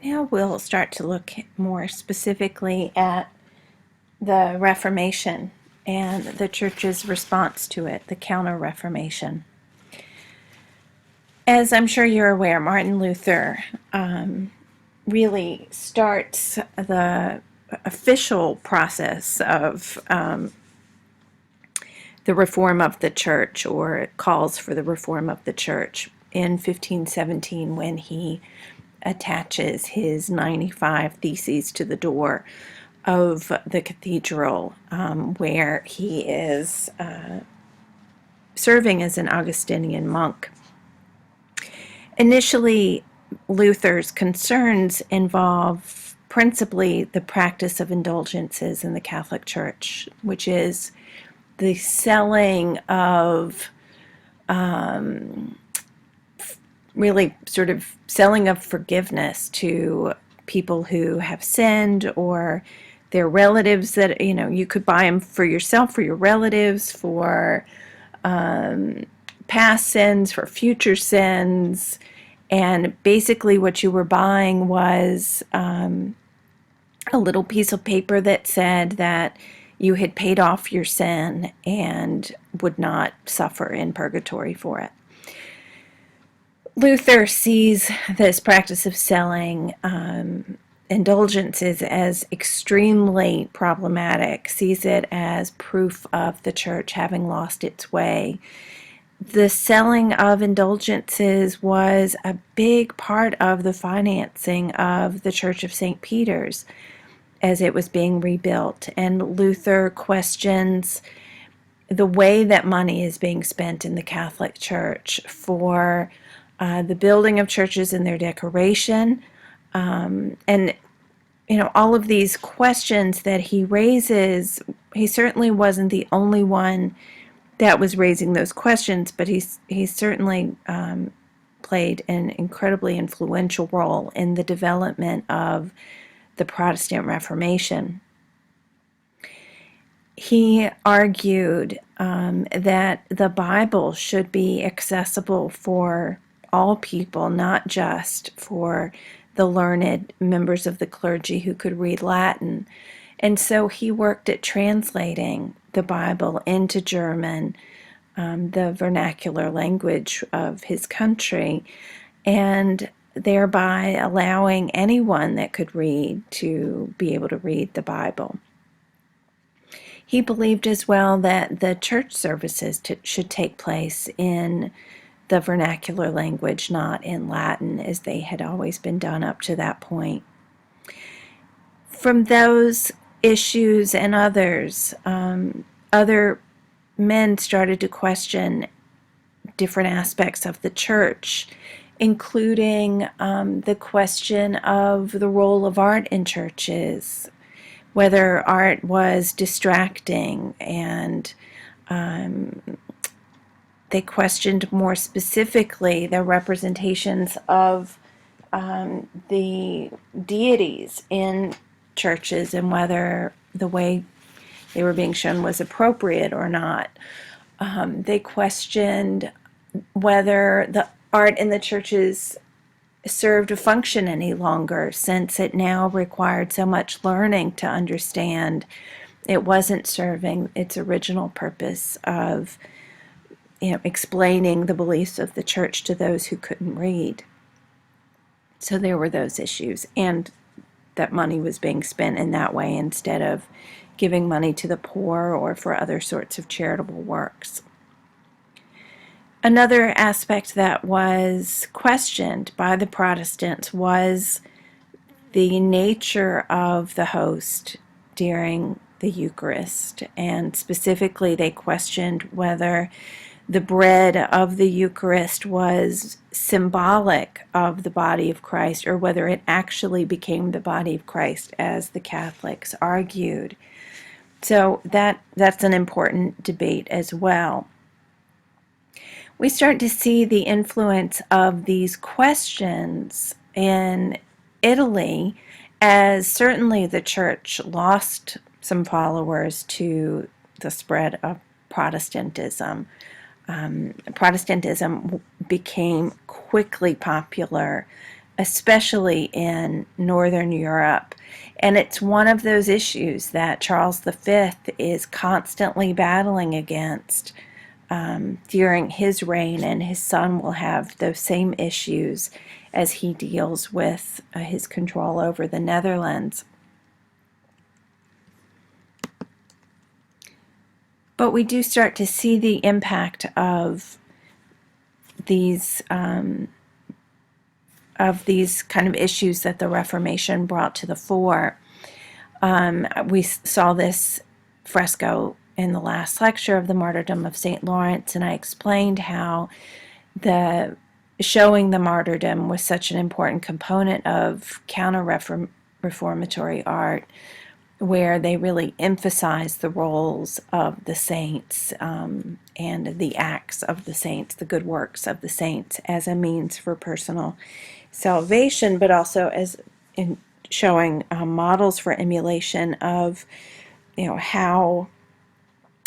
Now we'll start to look more specifically at the Reformation and the church's response to it, the Counter-Reformation. As I'm sure you're aware, Martin Luther really starts the official process of the reform of the church, or it calls for the reform of the church, in 1517 when he attaches his 95 Theses to the door of the cathedral where he is serving as an Augustinian monk. Initially, Luther's concerns involve principally the practice of indulgences in the Catholic Church, which is the selling of really sort of selling of forgiveness to people who have sinned, or their relatives that, you could buy them for yourself, for your relatives, for past sins, for future sins. And basically what you were buying was a little piece of paper that said that you had paid off your sin and would not suffer in purgatory for it. Luther sees this practice of selling indulgences as extremely problematic, sees it as proof of the church having lost its way. The selling of indulgences was a big part of the financing of the Church of St. Peter's as it was being rebuilt. And Luther questions the way that money is being spent in the Catholic Church for the building of churches and their decoration. And all of these questions that he raises, he certainly wasn't the only one that was raising those questions, but he certainly played an incredibly influential role in the development of the Protestant Reformation. He argued that the Bible should be accessible for all people, not just for the learned members of the clergy who could read Latin. And so he worked at translating the Bible into German, the vernacular language of his country, and thereby allowing anyone that could read to be able to read the Bible. He believed as well that the church services should take place in the vernacular language, not in Latin, as they had always been done up to that point. From those issues and others, other men started to question different aspects of the church, including the question of the role of art in churches, whether art was distracting, and they questioned more specifically the representations of the deities in churches and whether the way they were being shown was appropriate or not. They questioned whether the art in the churches served a function any longer, since it now required so much learning to understand. It wasn't serving its original purpose of explaining the beliefs of the church to those who couldn't read. So there were those issues, and that money was being spent in that way instead of giving money to the poor or for other sorts of charitable works. Another aspect that was questioned by the Protestants was the nature of the host during the Eucharist, and specifically they questioned whether the bread of the Eucharist was symbolic of the body of Christ, or whether it actually became the body of Christ, as the Catholics argued. So that's an important debate as well. We start to see the influence of these questions in Italy, as certainly the church lost some followers to the spread of Protestantism. Protestantism became quickly popular especially in Northern Europe. And it's one of those issues that Charles V is constantly battling against during his reign, and his son will have those same issues as he deals with his control over the Netherlands. But we do start to see the impact of these kind of issues that the Reformation brought to the fore. We saw this fresco in the last lecture of the martyrdom of St. Lawrence, and I explained how showing the martyrdom was such an important component of counter-reformatory art, where they really emphasize the roles of the saints and the acts of the saints, the good works of the saints, as a means for personal salvation, but also as in showing models for emulation of, how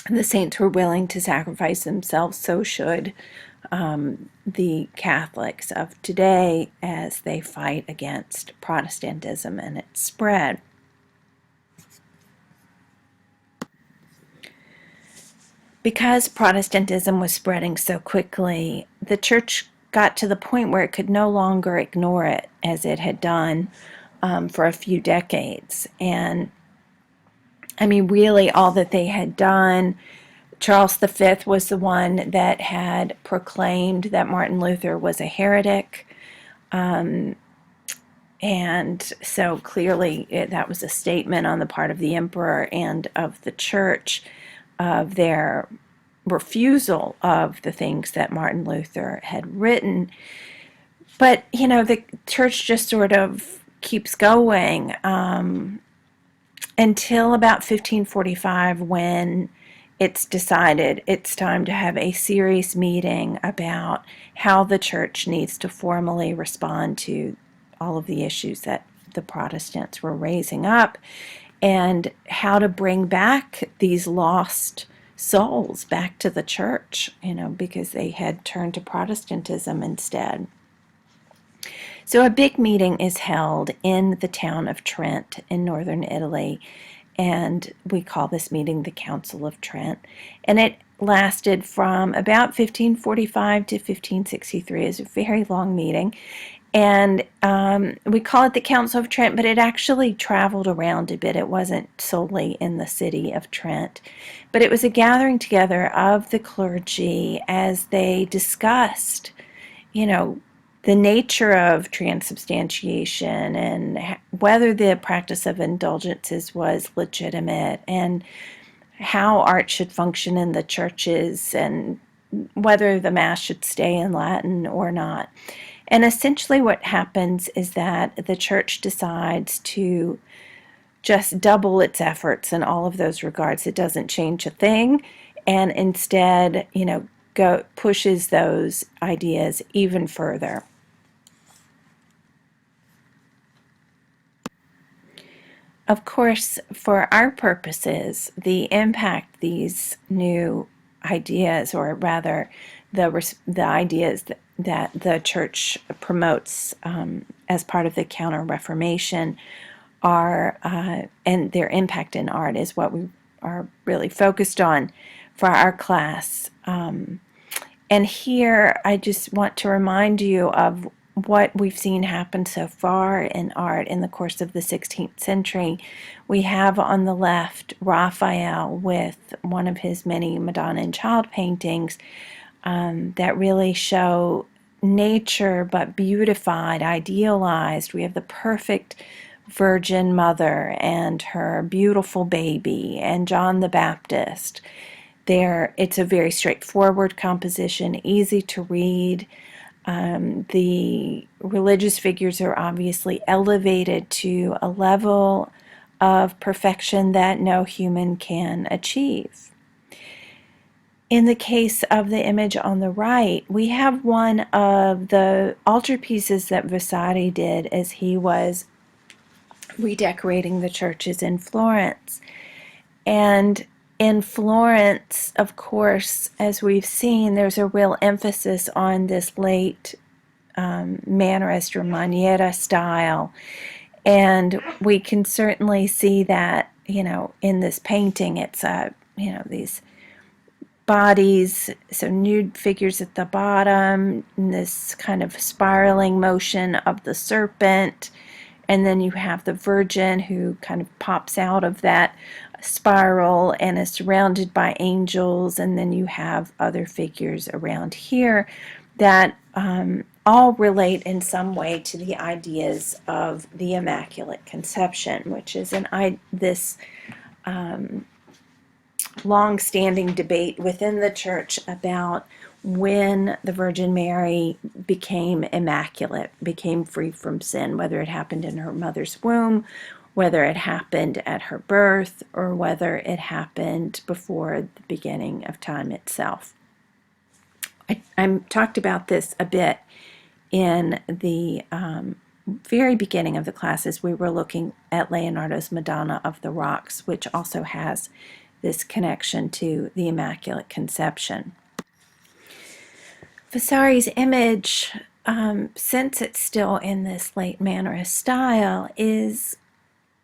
the saints were willing to sacrifice themselves. So should the Catholics of today as they fight against Protestantism and its spread. Because Protestantism was spreading so quickly, the church got to the point where it could no longer ignore it as it had done for a few decades. And I mean, really, all that they had done, Charles V was the one that had proclaimed that Martin Luther was a heretic. And so clearly that was a statement on the part of the emperor and of the church of their refusal of the things that Martin Luther had written. But, the church just sort of keeps going until about 1545, when it's decided it's time to have a serious meeting about how the church needs to formally respond to all of the issues that the Protestants were raising up, and how to bring back these lost souls back to the church, because they had turned to Protestantism instead. So a big meeting is held in the town of Trent in northern Italy, and we call this meeting the Council of Trent. And it lasted from about 1545 to 1563. It was a very long meeting. And we call it the Council of Trent, but it actually traveled around a bit. It wasn't solely in the city of Trent. But it was a gathering together of the clergy as they discussed, the nature of transubstantiation and whether the practice of indulgences was legitimate, and how art should function in the churches, and whether the Mass should stay in Latin or not. And essentially what happens is that the church decides to just double its efforts in all of those regards. It doesn't change a thing, and instead, pushes those ideas even further. Of course, for our purposes, the impact these new ideas, or rather the ideas that the church promotes as part of the Counter-Reformation are, and their impact in art, is what we are really focused on for our class. And here I just want to remind you of what we've seen happen so far in art in the course of the 16th century. We have on the left Raphael with one of his many Madonna and Child paintings that really show nature but beautified, idealized. We have the perfect Virgin Mother and her beautiful baby, and John the Baptist. It's a very straightforward composition, easy to read. The religious figures are obviously elevated to a level of perfection that no human can achieve. In the case of the image on the right, we have one of the altarpieces that Vasari did as he was redecorating the churches in Florence. And in Florence, of course, as we've seen, there's a real emphasis on this late Mannerist or Maniera style. And we can certainly see that, in this painting. It's, these bodies, so nude figures at the bottom, and this kind of spiraling motion of the serpent. And then you have the Virgin who kind of pops out of that spiral and is surrounded by angels. And then you have other figures around here that all relate in some way to the ideas of the Immaculate Conception, which is this long-standing debate within the Church about when the Virgin Mary became immaculate, became free from sin, whether it happened in her mother's womb, whether it happened at her birth, or whether it happened before the beginning of time itself. I talked about this a bit in the very beginning of the classes. We were looking at Leonardo's Madonna of the Rocks, which also has this connection to the Immaculate Conception. Vasari's image, since it's still in this late Mannerist style, is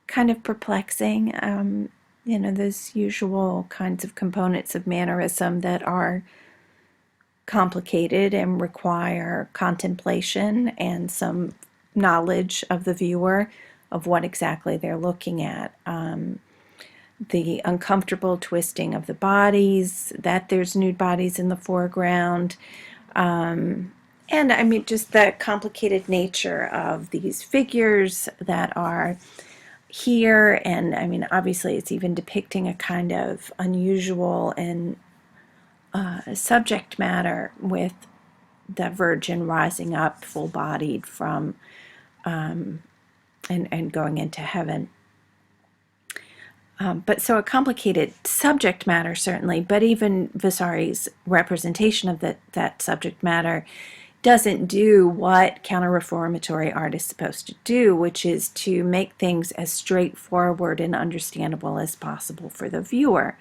kind of perplexing. Those usual kinds of components of Mannerism that are complicated and require contemplation and some knowledge of the viewer of what exactly they're looking at. The uncomfortable twisting of the bodies, that there's nude bodies in the foreground, and just the complicated nature of these figures that are here. And obviously it's even depicting a kind of unusual and subject matter with the Virgin rising up full-bodied from and going into heaven. But so a complicated subject matter, certainly, but even Vasari's representation of that subject matter doesn't do what counter-reformatory art is supposed to do, which is to make things as straightforward and understandable as possible for the viewer.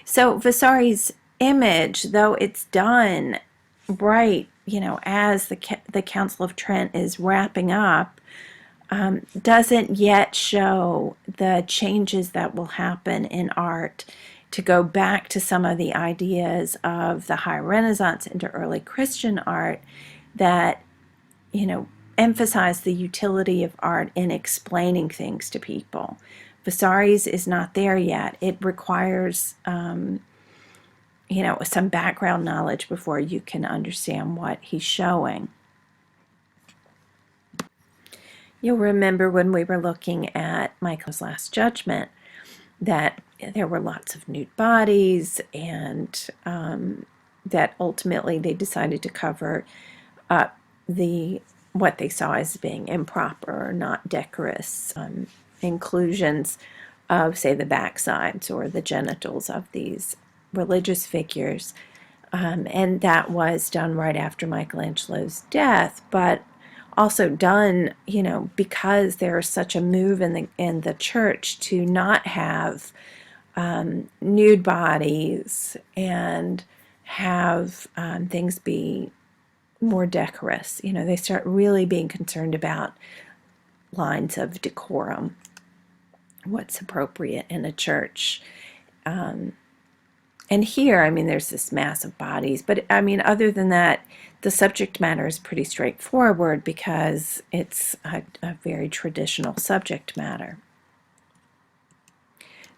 So Vasari's image, though it's done right, as the Council of Trent is wrapping up, doesn't yet show the changes that will happen in art to go back to some of the ideas of the High Renaissance into early Christian art that, emphasize the utility of art in explaining things to people. Vasari's is not there yet. It requires, some background knowledge before you can understand what he's showing. You'll remember when we were looking at Michael's Last Judgment that there were lots of nude bodies, and that ultimately they decided to cover up what they saw as being improper or not decorous inclusions of, say, the backsides or the genitals of these religious figures. And that was done right after Michelangelo's death, but also done, because there's such a move in the church to not have nude bodies and have things be more decorous. They start really being concerned about lines of decorum, what's appropriate in a church. And here, there's this mass of bodies, but other than that, the subject matter is pretty straightforward because it's a very traditional subject matter.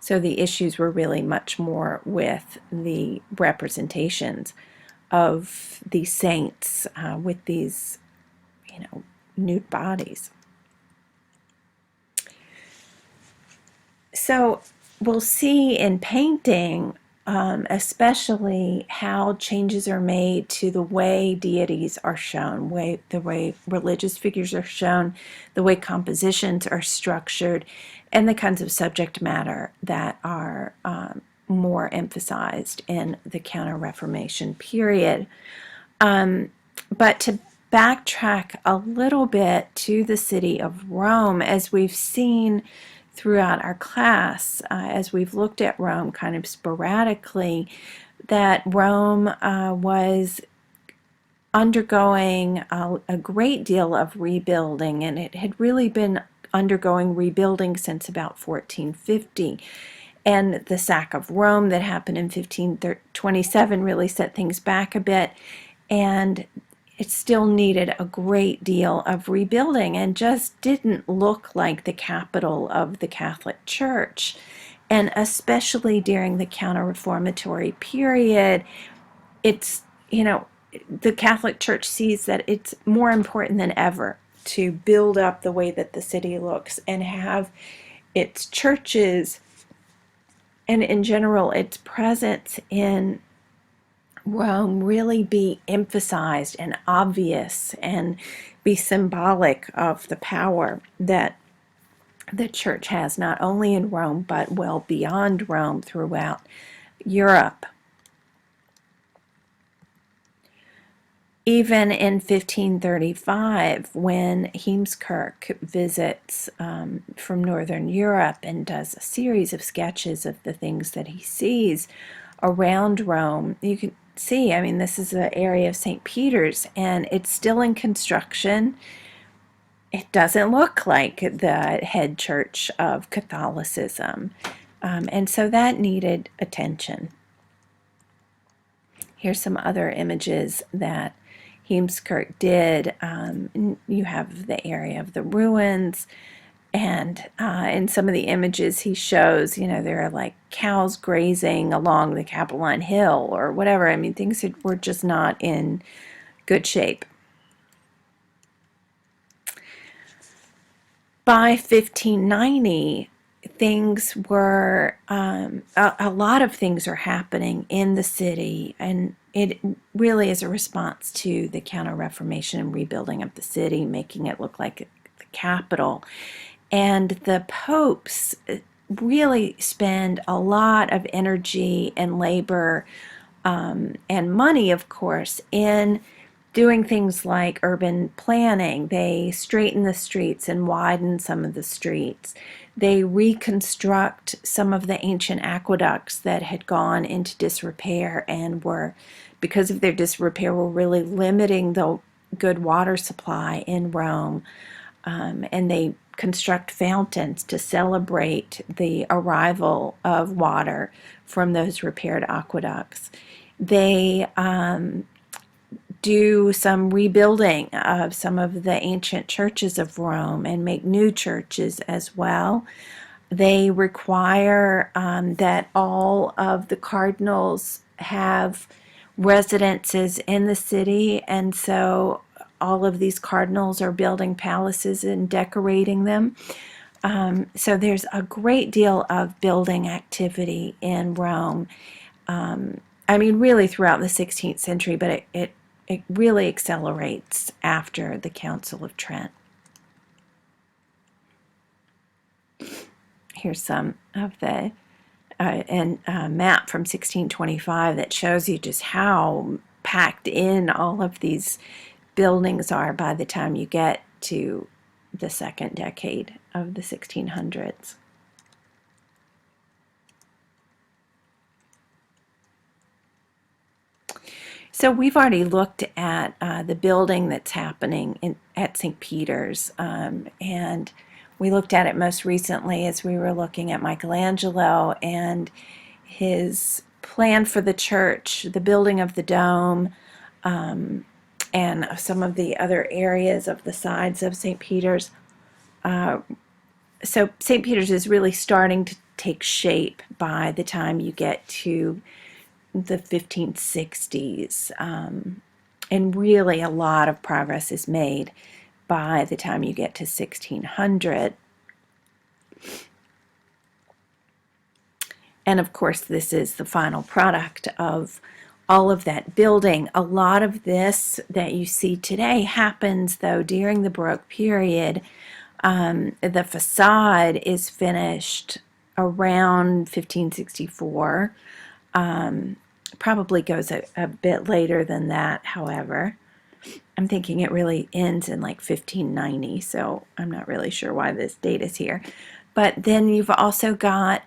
So the issues were really much more with the representations of these saints with these, nude bodies. So we'll see in painting especially how changes are made to the way deities are shown, the way religious figures are shown, the way compositions are structured, and the kinds of subject matter that are more emphasized in the Counter-Reformation period. But to backtrack a little bit to the city of Rome, as we've seen throughout our class, as we've looked at Rome kind of sporadically, that Rome was undergoing a great deal of rebuilding, and it had really been undergoing rebuilding since about 1450. And the sack of Rome that happened in 1527 really set things back a bit, and it still needed a great deal of rebuilding and just didn't look like the capital of the Catholic Church. And especially during the Counter-Reformatory period, it's, the Catholic Church sees that it's more important than ever to build up the way that the city looks and have its churches and in general its presence in Rome really be emphasized and obvious and be symbolic of the power that the church has not only in Rome but well beyond Rome throughout Europe. Even in 1535, when Heemskerk visits from Northern Europe and does a series of sketches of the things that he sees around Rome, you can see, I mean, this is the area of St. Peter's, and it's still in construction. It doesn't look like the head church of Catholicism, and so that needed attention. Here's some other images that Heemskerk did. You have the area of the ruins, and in some of the images he shows, there are like cows grazing along the Capitoline Hill or whatever. I mean, things that were just not in good shape. By 1590, things were, a lot of things are happening in the city, and it really is a response to the Counter-Reformation and rebuilding of the city, making it look like the capital. And the popes really spend a lot of energy and labor and money, of course, in doing things like urban planning. They straighten the streets and widen some of the streets. They reconstruct some of the ancient aqueducts that had gone into disrepair and were, because of their disrepair, were really limiting the good water supply in Rome. And they construct fountains to celebrate the arrival of water from those repaired aqueducts. They do some rebuilding of some of the ancient churches of Rome and make new churches as well. They require that all of the cardinals have residences in the city, and so all of these cardinals are building palaces and decorating them. So there's a great deal of building activity in Rome. I mean, really throughout the 16th century, but it really accelerates after the Council of Trent. Here's some of the map from 1625 that shows you just how packed in all of these buildings are by the time you get to the second decade of the 1600s. So we've already looked at the building that's happening at St. Peter's, and we looked at it most recently as we were looking at Michelangelo and his plan for the church, the building of the dome, and some of the other areas of the sides of St. Peter's. So St. Peter's is really starting to take shape by the time you get to the 1560s, and really a lot of progress is made by the time you get to 1600. And of course, this is the final product of all of that building. A lot of this that you see today happens, though, during the Baroque period. The facade is finished around 1564. Probably goes a bit later than that, however. I'm thinking it really ends in like 1590, so I'm not really sure why this date is here. But then you've also got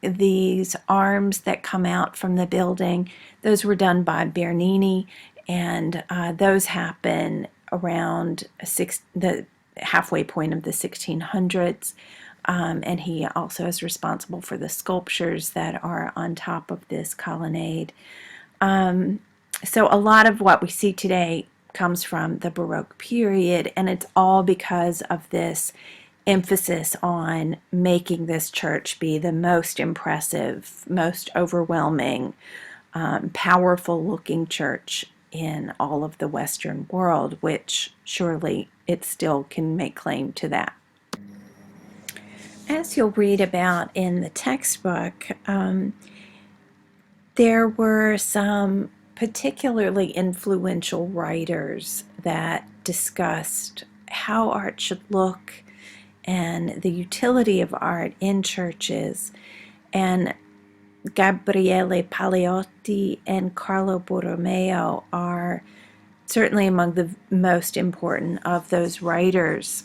these arms that come out from the building. Those were done by Bernini, And those happen around the halfway point of the 1600s. And he also is responsible for the sculptures that are on top of this colonnade. So a lot of what we see today comes from the Baroque period, and it's all because of this emphasis on making this church be the most impressive, most overwhelming, powerful looking church in all of the Western world, which surely it still can make claim to that. As you'll read about in the textbook, there were some particularly influential writers that discussed how art should look and the utility of art in churches. And Gabriele Paleotti and Carlo Borromeo are certainly among the most important of those writers.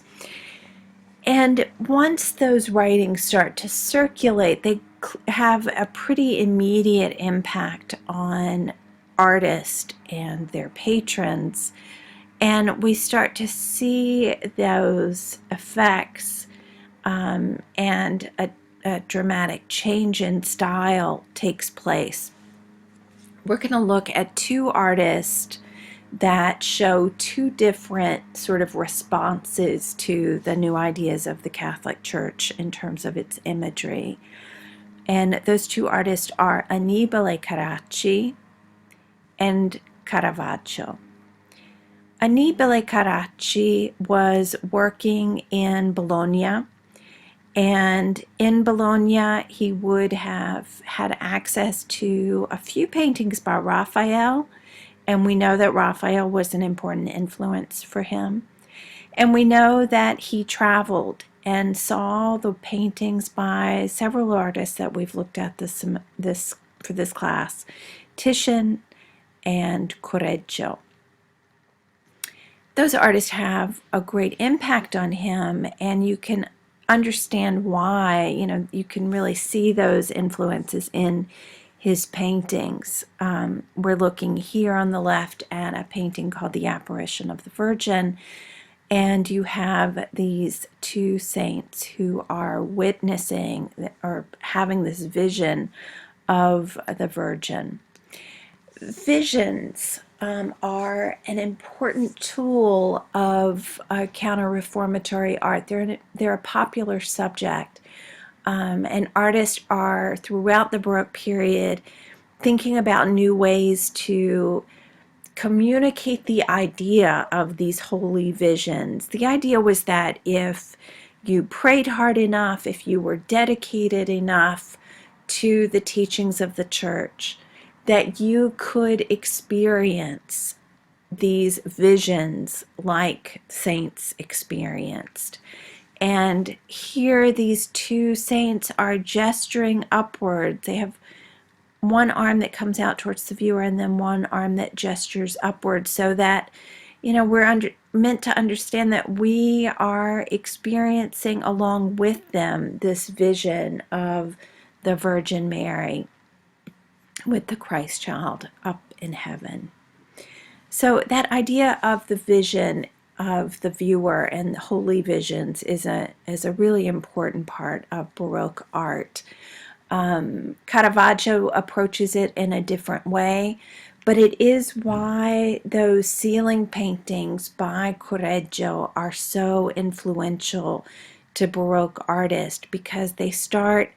And once those writings start to circulate, they have a pretty immediate impact on artists and their patrons. And we start to see those effects, and a dramatic change in style takes place. We're going to look at two artists that show two different sort of responses to the new ideas of the Catholic Church in terms of its imagery. And those two artists are Annibale Carracci and Caravaggio. Annibale Carracci was working in Bologna, and in Bologna he would have had access to a few paintings by Raphael, and we know that Raphael was an important influence for him. And we know that he traveled and saw the paintings by several artists that we've looked at for this class, Titian and Correggio. Those artists have a great impact on him, and you can understand why. You can really see those influences in his paintings. We're looking here on the left at a painting called The Apparition of the Virgin, and you have these two saints who are witnessing or having this vision of the Virgin. Visions are an important tool of counter-reformatory art. They're a popular subject. And artists are, throughout the Baroque period, thinking about new ways to communicate the idea of these holy visions. The idea was that if you prayed hard enough, if you were dedicated enough to the teachings of the church, that you could experience these visions like saints experienced. And here these two saints are gesturing upward. They have one arm that comes out towards the viewer and then one arm that gestures upward, so that we're meant to understand that we are experiencing along with them this vision of the Virgin Mary with the Christ child up in heaven. So that idea of the vision of the viewer and holy visions is a really important part of Baroque art. Caravaggio approaches it in a different way, but it is why those ceiling paintings by Correggio are so influential to Baroque artists, because they start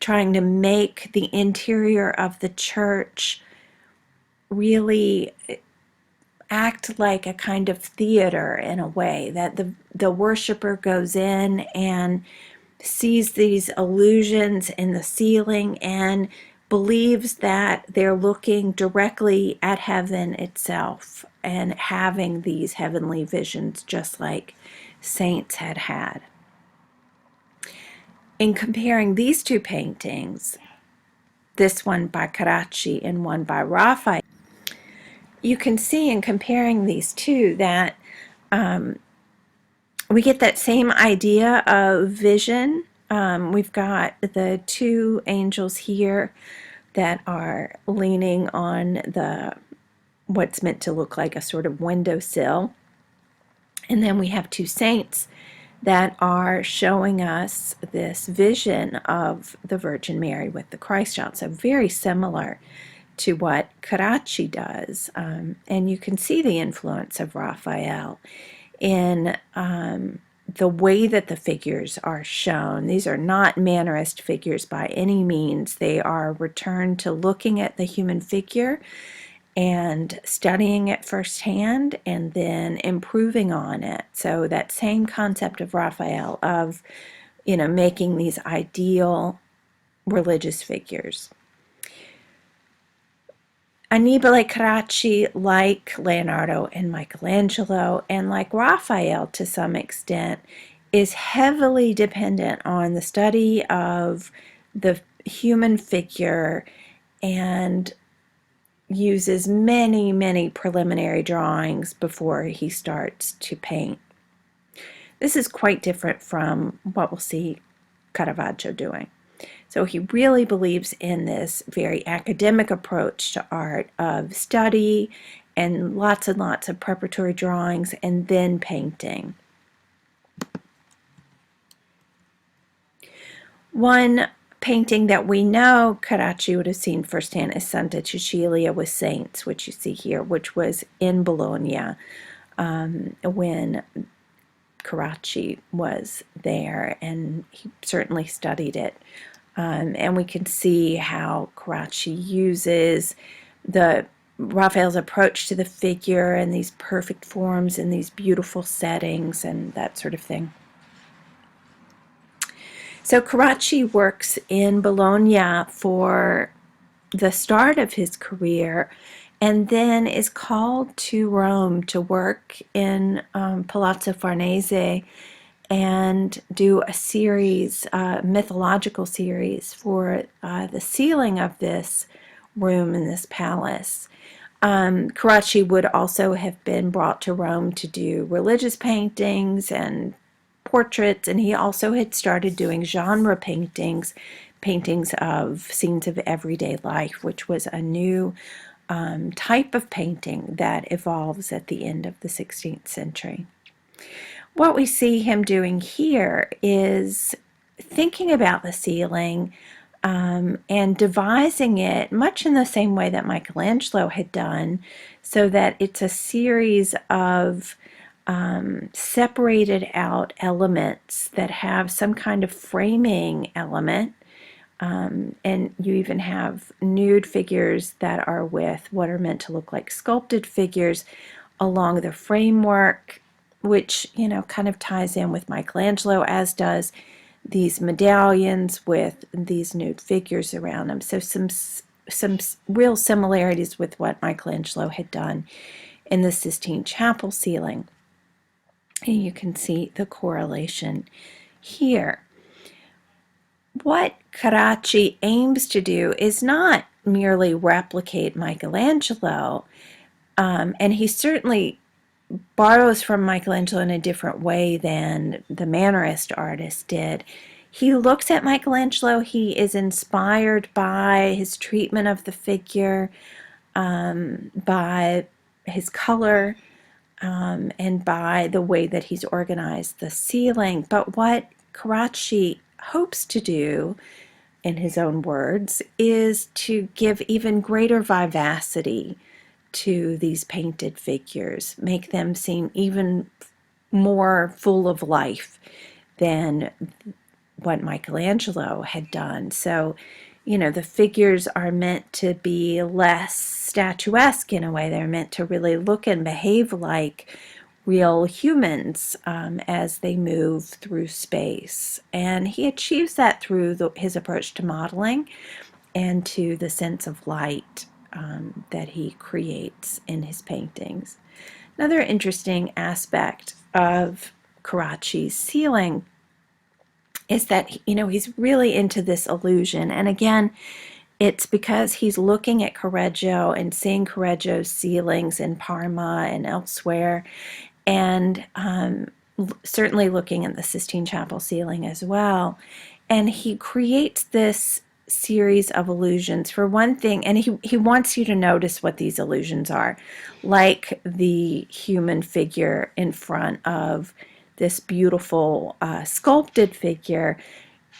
trying to make the interior of the church really act like a kind of theater, in a way that the worshiper goes in and sees these illusions in the ceiling and believes that they're looking directly at heaven itself and having these heavenly visions just like saints had had. In comparing these two paintings, this one by Carracci and one by Raphael, you can see in comparing these two that we get that same idea of vision. We've got the two angels here that are leaning on the what's meant to look like a sort of windowsill. And then we have two saints that are showing us this vision of the Virgin Mary with the Christ child. So very similar to what Carracci does. And you can see the influence of Raphael in the way that the figures are shown. These are not Mannerist figures by any means. They are returned to looking at the human figure and studying it firsthand and then improving on it. So that same concept of Raphael of, making these ideal religious figures. Annibale Carracci, like Leonardo and Michelangelo, and like Raphael to some extent, is heavily dependent on the study of the human figure and uses many, many preliminary drawings before he starts to paint. This is quite different from what we'll see Caravaggio doing. So he really believes in this very academic approach to art of study and lots of preparatory drawings and then painting. One painting that we know Carracci would have seen firsthand is Santa Cecilia with Saints, which you see here, which was in Bologna when Carracci was there, and he certainly studied it. And we can see how Carracci uses Raphael's approach to the figure and these perfect forms and these beautiful settings and that sort of thing. So Carracci works in Bologna for the start of his career and then is called to Rome to work in Palazzo Farnese and do a series, mythological series for the ceiling of this room in this palace. Carracci would also have been brought to Rome to do religious paintings and portraits, and he also had started doing genre paintings of scenes of everyday life, which was a new type of painting that evolves at the end of the 16th century. What we see him doing here is thinking about the ceiling and devising it much in the same way that Michelangelo had done, so that it's a series of separated out elements that have some kind of framing element. And you even have nude figures that are with what are meant to look like sculpted figures along the framework, which, kind of ties in with Michelangelo, as does these medallions with these nude figures around them. So some real similarities with what Michelangelo had done in the Sistine Chapel ceiling. And you can see the correlation here. What Carracci aims to do is not merely replicate Michelangelo, and he certainly borrows from Michelangelo in a different way than the Mannerist artist did. He looks at Michelangelo, he is inspired by his treatment of the figure, by his color, and by the way that he's organized the ceiling. But what Carracci hopes to do, in his own words, is to give even greater vivacity to these painted figures, make them seem even more full of life than what Michelangelo had done. So, the figures are meant to be less statuesque in a way. They're meant to really look and behave like real humans as they move through space. And he achieves that through his approach to modeling and to the sense of light that he creates in his paintings. Another interesting aspect of Carracci's ceiling is that, he's really into this illusion. And again, it's because he's looking at Correggio and seeing Correggio's ceilings in Parma and elsewhere, and certainly looking at the Sistine Chapel ceiling as well. And he creates this series of illusions. For one thing, and he wants you to notice what these illusions are, like the human figure in front of this beautiful sculpted figure.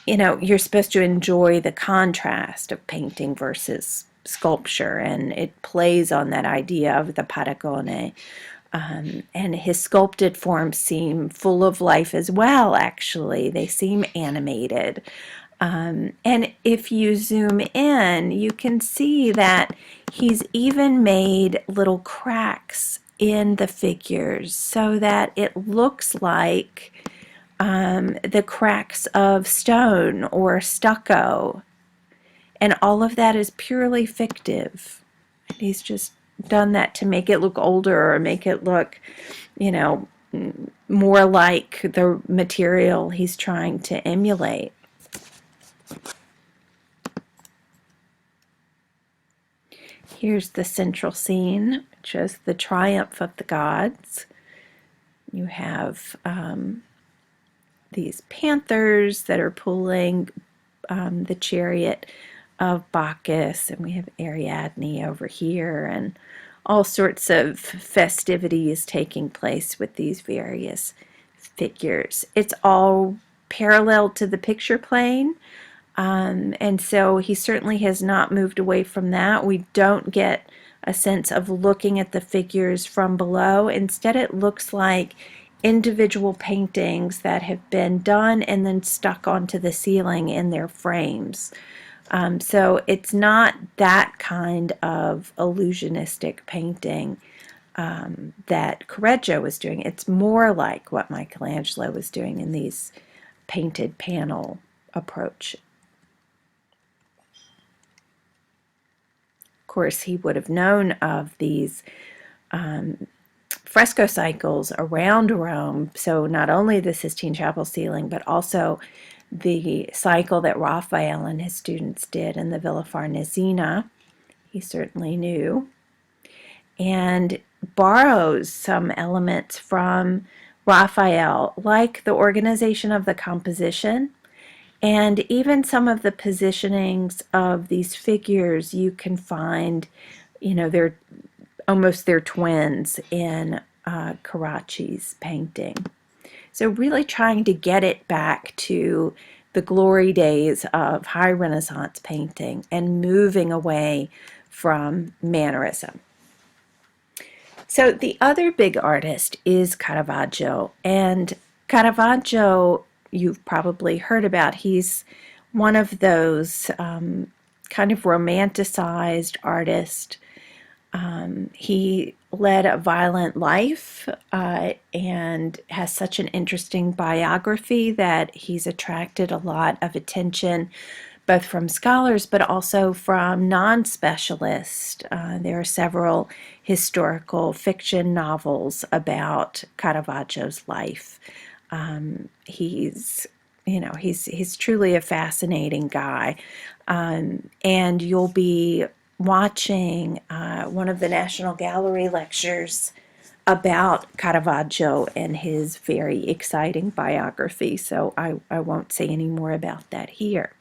You're supposed to enjoy the contrast of painting versus sculpture, and it plays on that idea of the paragone. And his sculpted forms seem full of life as well, actually. They seem animated. And if you zoom in, you can see that he's even made little cracks in the figures so that it looks like the cracks of stone or stucco. And all of that is purely fictive. And he's just done that to make it look older or make it look, more like the material he's trying to emulate. Here's the central scene, which is the triumph of the gods. You have these panthers that are pulling the chariot of Bacchus, and we have Ariadne over here, and all sorts of festivities taking place with these various figures. It's all parallel to the picture plane, and so he certainly has not moved away from that. We don't get a sense of looking at the figures from below. Instead, it looks like individual paintings that have been done and then stuck onto the ceiling in their frames. So it's not that kind of illusionistic painting that Correggio was doing. It's more like what Michelangelo was doing in these painted panel approach. Of course, he would have known of these fresco cycles around Rome. So not only the Sistine Chapel ceiling, but also the cycle that Raphael and his students did in the Villa Farnesina. He certainly knew. And borrows some elements from Raphael, like the organization of the composition, and even some of the positionings of these figures. You can find, they're almost their twins in Carracci's painting. So really trying to get it back to the glory days of high Renaissance painting and moving away from mannerism. So the other big artist is Caravaggio, and Caravaggio you've probably heard about. He's one of those kind of romanticized artists. He led a violent life and has such an interesting biography that he's attracted a lot of attention, both from scholars but also from non-specialists. There are several historical fiction novels about Caravaggio's life. He's truly a fascinating guy, and you'll be watching one of the National Gallery lectures about Caravaggio and his very exciting biography, so I won't say any more about that here.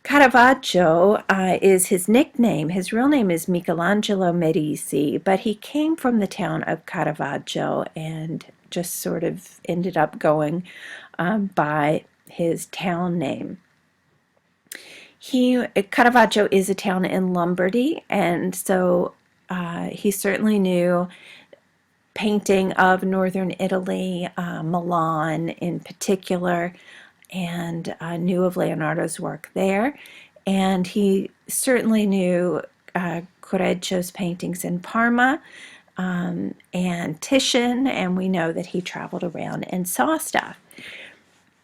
Caravaggio is his nickname. His real name is Michelangelo Merisi, but he came from the town of Caravaggio and just sort of ended up going by his town name. Caravaggio is a town in Lombardy, and so he certainly knew painting of northern Italy, Milan in particular, and knew of Leonardo's work there. And he certainly knew Correggio's paintings in Parma and Titian, and we know that he traveled around and saw stuff.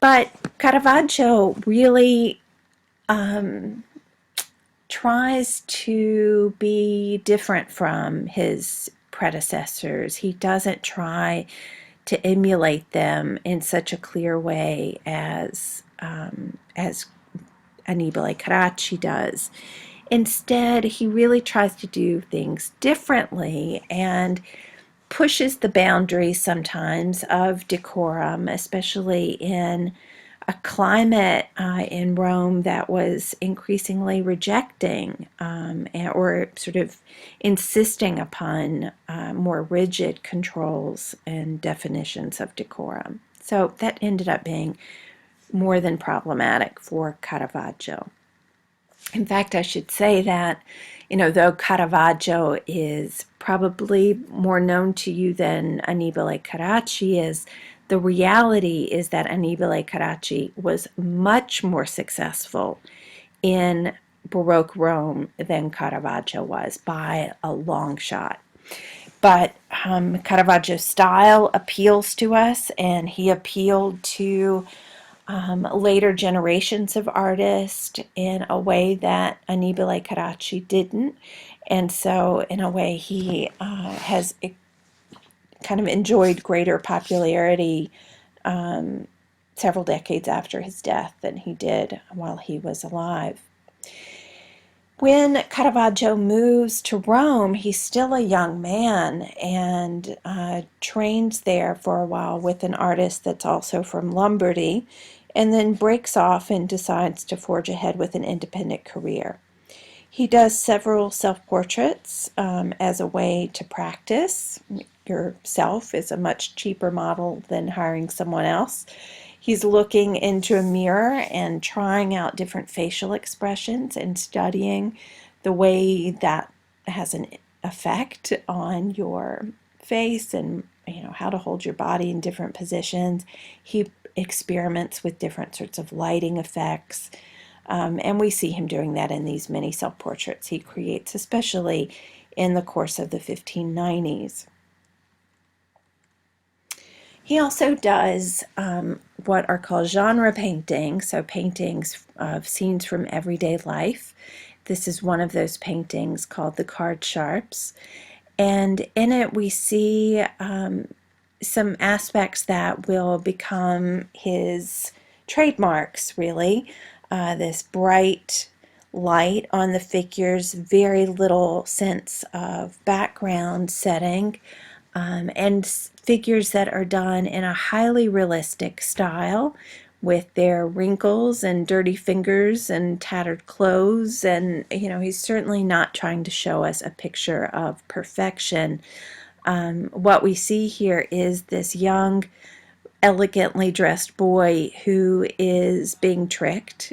But Caravaggio really tries to be different from his predecessors. He doesn't try to emulate them in such a clear way as Annibale Carracci does. Instead, he really tries to do things differently and pushes the boundaries sometimes of decorum, especially in a climate in Rome that was increasingly rejecting or sort of insisting upon more rigid controls and definitions of decorum. So that ended up being more than problematic for Caravaggio. In fact, I should say that, though Caravaggio is probably more known to you than Annibale Carracci is, the reality is that Annibale Carracci was much more successful in Baroque Rome than Caravaggio was by a long shot. But Caravaggio's style appeals to us, and he appealed to later generations of artists in a way that Annibale Carracci didn't. And so, in a way, he has kind of enjoyed greater popularity several decades after his death than he did while he was alive. When Caravaggio moves to Rome, he's still a young man and trains there for a while with an artist that's also from Lombardy, and then breaks off and decides to forge ahead with an independent career. He does several self-portraits as a way to practice. Yourself is a much cheaper model than hiring someone else. He's looking into a mirror and trying out different facial expressions and studying the way that has an effect on your face and how to hold your body in different positions. He experiments with different sorts of lighting effects. And we see him doing that in these many self-portraits he creates, especially in the course of the 1590s. He also does what are called genre paintings, so paintings of scenes from everyday life. This is one of those paintings called The Card Sharps. And in it we see some aspects that will become his trademarks, really. This bright light on the figures, very little sense of background setting, and figures that are done in a highly realistic style with their wrinkles and dirty fingers and tattered clothes. And, he's certainly not trying to show us a picture of perfection. What we see here is this young, elegantly dressed boy who is being tricked.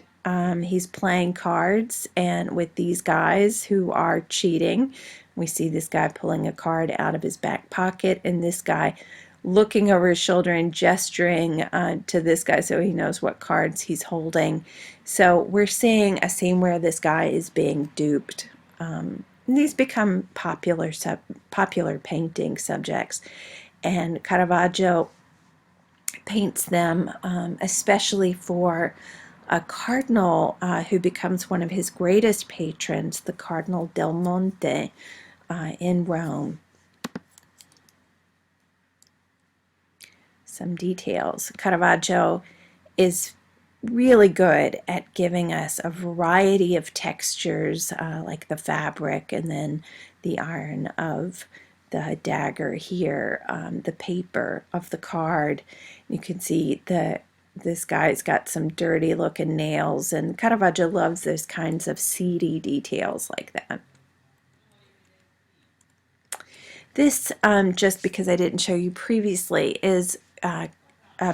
He's playing cards and with these guys who are cheating. We see this guy pulling a card out of his back pocket and this guy looking over his shoulder and gesturing to this guy so he knows what cards he's holding. So we're seeing a scene where this guy is being duped. These become popular painting subjects, and Caravaggio paints them especially for a cardinal who becomes one of his greatest patrons, the Cardinal del Monte in Rome. Some details. Caravaggio is really good at giving us a variety of textures, like the fabric and then the iron of the dagger here, the paper of the card. You can see this guy's got some dirty looking nails, and Caravaggio loves those kinds of seedy details like that. This, just because I didn't show you previously, is a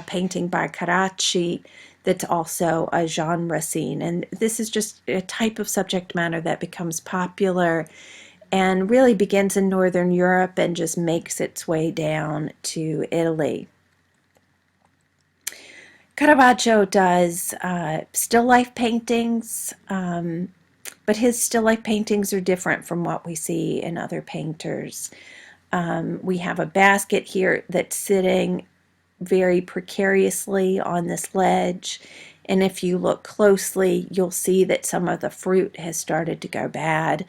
painting by Carracci that's also a genre scene. And this is just a type of subject matter that becomes popular and really begins in Northern Europe and just makes its way down to Italy. Caravaggio does still life paintings, but his still life paintings are different from what we see in other painters. We have a basket here that's sitting very precariously on this ledge, and if you look closely you'll see that some of the fruit has started to go bad.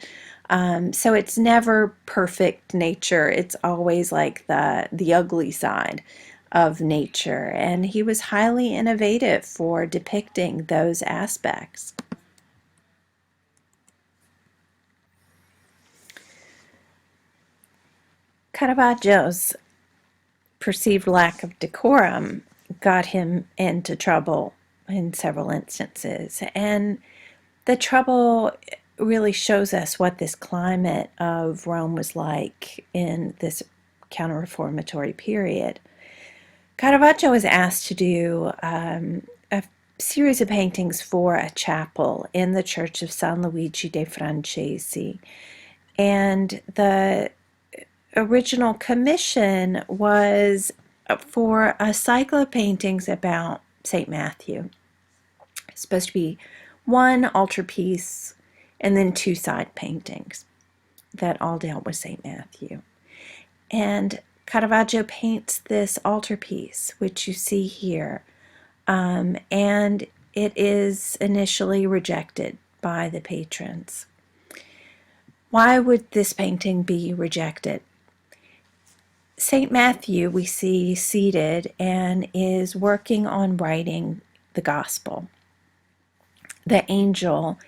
So it's never perfect nature. It's always like the ugly side of nature, and he was highly innovative for depicting those aspects. Caravaggio's perceived lack of decorum got him into trouble in several instances. And the trouble really shows us what this climate of Rome was like in this counter-reformatory period. Caravaggio was asked to do a series of paintings for a chapel in the church of San Luigi dei Francesi. And the original commission was for a cycle of paintings about St. Matthew. It's supposed to be one altarpiece and then two side paintings that all dealt with St. Matthew. And Caravaggio paints this altarpiece, which you see here, and it is initially rejected by the patrons. Why would this painting be rejected? St. Matthew, we see seated and is working on writing the gospel. The angel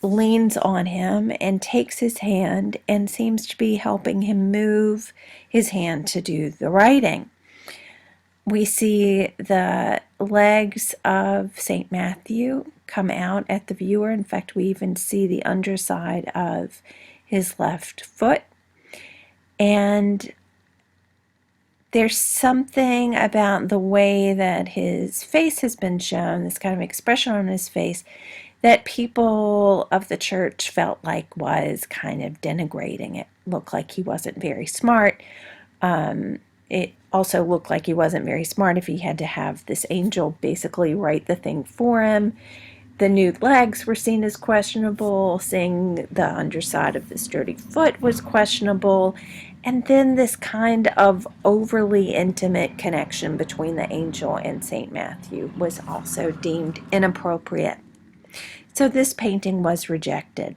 leans on him and takes his hand and seems to be helping him move his hand to do the writing. We see the legs of St. Matthew come out at the viewer. In fact, we even see the underside of his left foot. And there's something about the way that his face has been shown, this kind of expression on his face, that people of the church felt like was kind of denigrating. It looked like he wasn't very smart. It also looked like he wasn't very smart if he had to have this angel basically write the thing for him. The nude legs were seen as questionable. Seeing the underside of this dirty foot was questionable. And then this kind of overly intimate connection between the angel and St. Matthew was also deemed inappropriate. So this painting was rejected.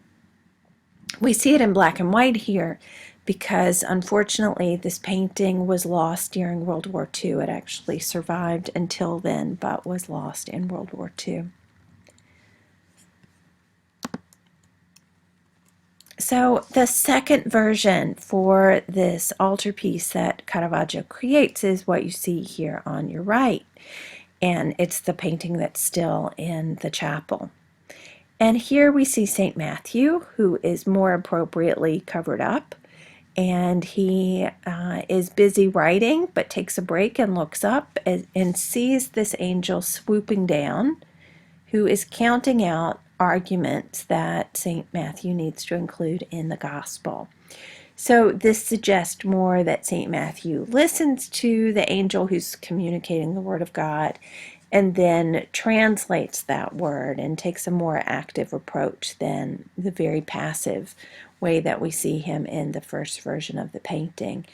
We see it in black and white here because unfortunately this painting was lost during World War II. It actually survived until then, but was lost in World War II. So the second version for this altarpiece that Caravaggio creates is what you see here on your right. And it's the painting that's still in the chapel. And here we see St. Matthew, who is more appropriately covered up. And he is busy writing, but takes a break and looks up and sees this angel swooping down, who is counting out arguments that St. Matthew needs to include in the gospel. So this suggests more that St. Matthew listens to the angel who's communicating the word of God and then translates that word and takes a more active approach than the very passive way that we see him in the first version of the painting.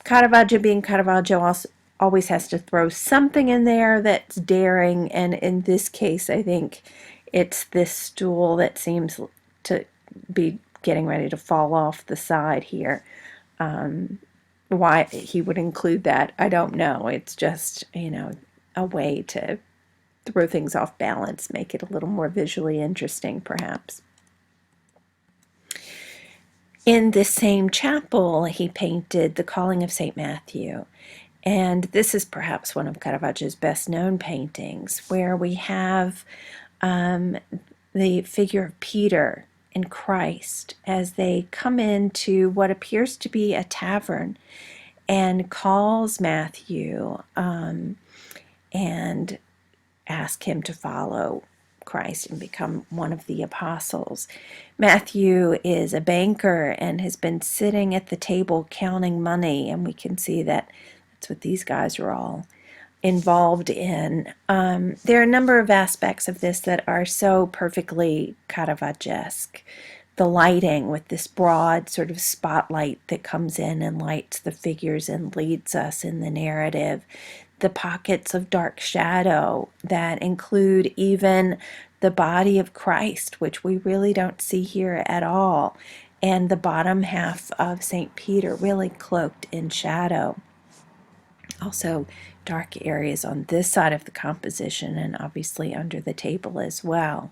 Caravaggio, being Caravaggio, always has to throw something in there that's daring, and in this case I think it's this stool that seems to be getting ready to fall off the side here. Why he would include that, I don't know. It's just, a way to throw things off balance, make it a little more visually interesting, perhaps. In this same chapel, he painted The Calling of St. Matthew. And this is perhaps one of Caravaggio's best known paintings, where we have the figure of Peter and Christ as they come into what appears to be a tavern and calls Matthew and ask him to follow Christ and become one of the apostles. Matthew is a banker and has been sitting at the table counting money, and we can see that that's what these guys are all involved in. There are a number of aspects of this that are so perfectly Caravaggesque. The lighting with this broad sort of spotlight that comes in and lights the figures and leads us in the narrative. The pockets of dark shadow that include even the body of Christ, which we really don't see here at all, and the bottom half of St. Peter really cloaked in shadow. Also, dark areas on this side of the composition and obviously under the table as well.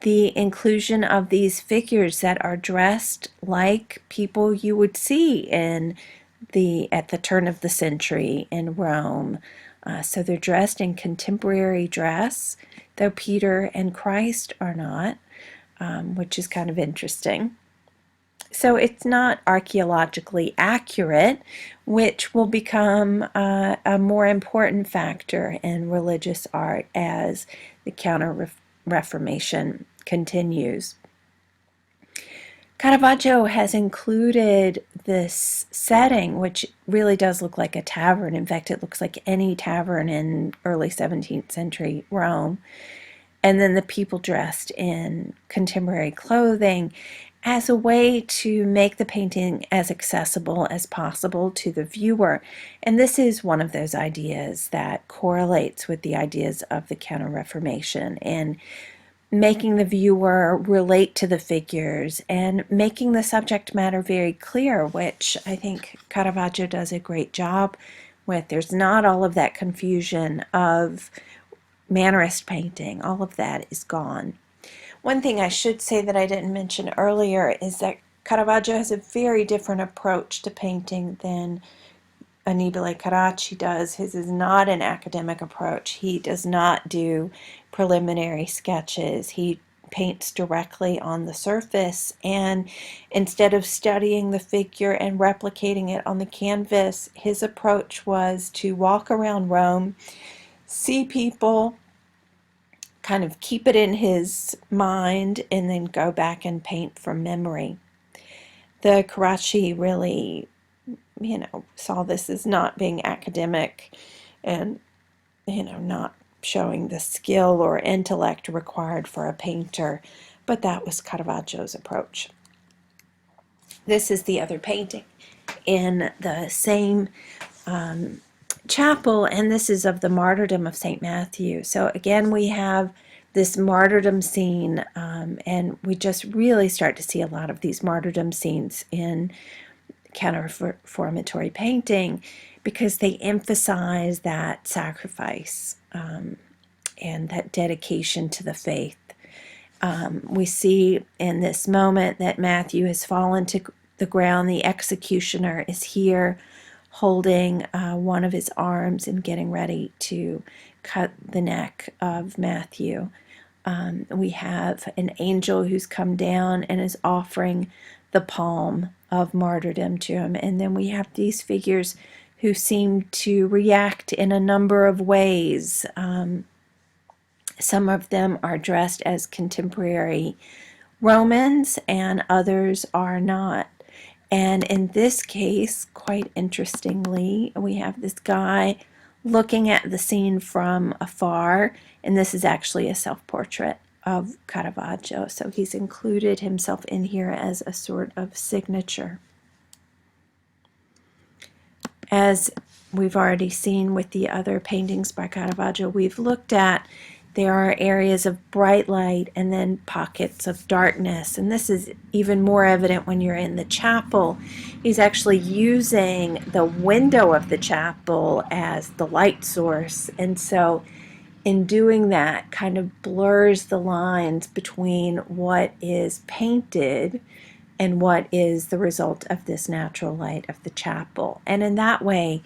The inclusion of these figures that are dressed like people you would see at the turn of the century in Rome, So they're dressed in contemporary dress, though Peter and Christ are not, which is kind of interesting. So it's not archaeologically accurate, which will become a more important factor in religious art as the Counter-Reformation continues. Caravaggio has included this setting, which really does look like a tavern. In fact, it looks like any tavern in early 17th century Rome. And then the people dressed in contemporary clothing as a way to make the painting as accessible as possible to the viewer. And this is one of those ideas that correlates with the ideas of the Counter-Reformation in making the viewer relate to the figures and making the subject matter very clear, which I think Caravaggio does a great job with. There's not all of that confusion of Mannerist painting. All of that is gone. One thing I should say that I didn't mention earlier is that Caravaggio has a very different approach to painting than Annibale Carracci does. His is not an academic approach. He does not do preliminary sketches. He paints directly on the surface, and instead of studying the figure and replicating it on the canvas, his approach was to walk around Rome, see people, kind of keep it in his mind, and then go back and paint from memory. The Carracci really, saw this as not being academic and, not showing the skill or intellect required for a painter, but that was Caravaggio's approach. This is the other painting in the same chapel, and this is of the martyrdom of St. Matthew. So again, we have this martyrdom scene, and we just really start to see a lot of these martyrdom scenes in counter-reformatory painting because they emphasize that sacrifice and that dedication to the faith. We see in this moment that Matthew has fallen to the ground. The executioner is here holding one of his arms and getting ready to cut the neck of Matthew. We have an angel who's come down and is offering the palm of martyrdom to him. And then we have these figures who seem to react in a number of ways. Some of them are dressed as contemporary Romans and others are not. And in this case, quite interestingly, we have this guy looking at the scene from afar, and this is actually a self-portrait of Caravaggio, so he's included himself in here as a sort of signature. As we've already seen with the other paintings by Caravaggio we've looked at, there are areas of bright light and then pockets of darkness, and this is even more evident when you're in the chapel. He's actually using the window of the chapel as the light source, and so in doing that kind of blurs the lines between what is painted and what is the result of this natural light of the chapel, and in that way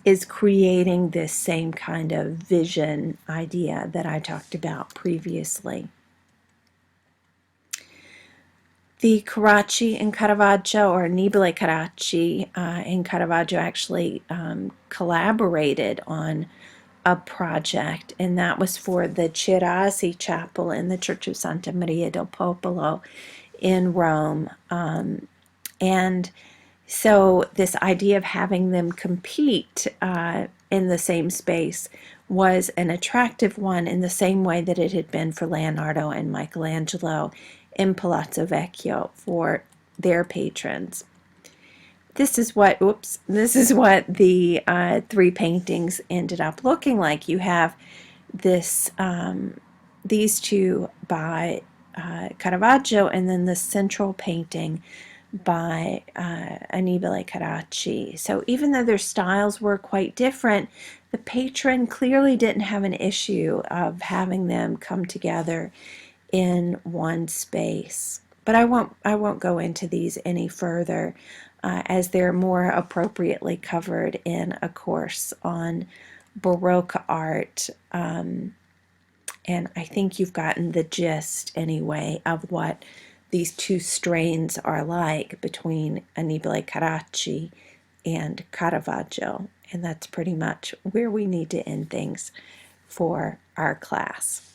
is creating this same kind of vision idea that I talked about previously. The Carracci and Caravaggio, or Annibale Carracci and Caravaggio actually collaborated on a project, and that was for the Chirazi Chapel in the Church of Santa Maria del Popolo in Rome. And so this idea of having them compete in the same space was an attractive one in the same way that it had been for Leonardo and Michelangelo in Palazzo Vecchio for their patrons. This is what the three paintings ended up looking like. You have this these two by Caravaggio, and then the central painting by Annibale Carracci. So even though their styles were quite different, the patron clearly didn't have an issue of having them come together in one space. But I won't go into these any further as they're more appropriately covered in a course on Baroque art. And I think you've gotten the gist anyway of what these two strains are like between Annibale Carracci and Caravaggio. And that's pretty much where we need to end things for our class.